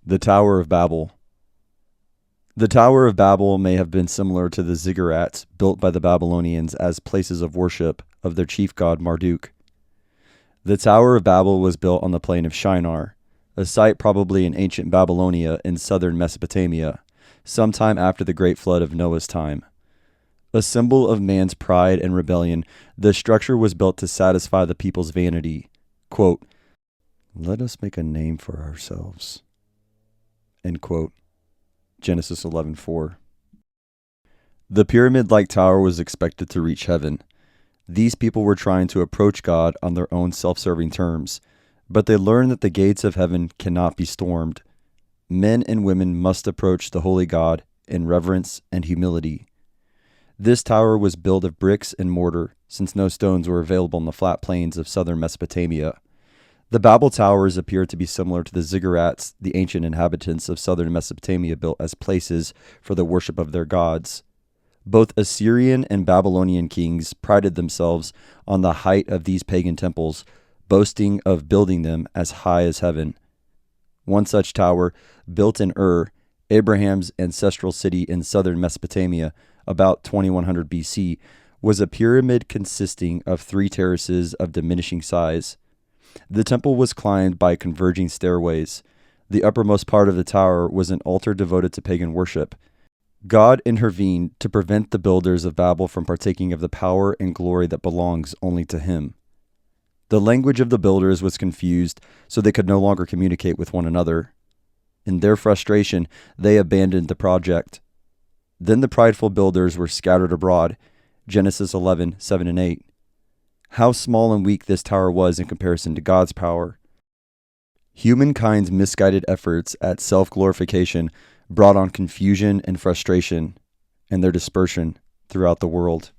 The Tower of Babel. The Tower of Babel may have been similar to the ziggurats built by the Babylonians as places of worship of their chief god Marduk. The Tower of Babel was built on the plain of Shinar, a site probably in ancient Babylonia in southern Mesopotamia, sometime after the great flood of Noah's time. A symbol of man's pride and rebellion, the structure was built to satisfy the people's vanity. Quote, "Let us make a name for ourselves." End quote. Genesis 11:4. The pyramid-like tower was expected to reach heaven. These people were trying to approach God on their own self-serving terms, but they learned that the gates of heaven cannot be stormed. Men and women must approach the holy God in reverence and humility. This tower was built of bricks and mortar, since no stones were available on the flat plains of southern Mesopotamia. The Babel towers appear to be similar to the ziggurats the ancient inhabitants of southern Mesopotamia built as places for the worship of their gods. Both Assyrian and Babylonian kings prided themselves on the height of these pagan temples, boasting of building them as high as heaven. One such tower, built in Ur, Abraham's ancestral city in southern Mesopotamia, about 2100 BC, was a pyramid consisting of 3 terraces of diminishing size. The temple was climbed by converging stairways. The uppermost part of the tower was an altar devoted to pagan worship. God intervened to prevent the builders of Babel from partaking of the power and glory that belongs only to him. The language of the builders was confused, so they could no longer communicate with one another. In their frustration, they abandoned the project. Then the prideful builders were scattered abroad. Genesis 11:7 and 8. How small and weak this tower was in comparison to God's power. Humankind's misguided efforts at self-glorification brought on confusion and frustration, and their dispersion throughout the world.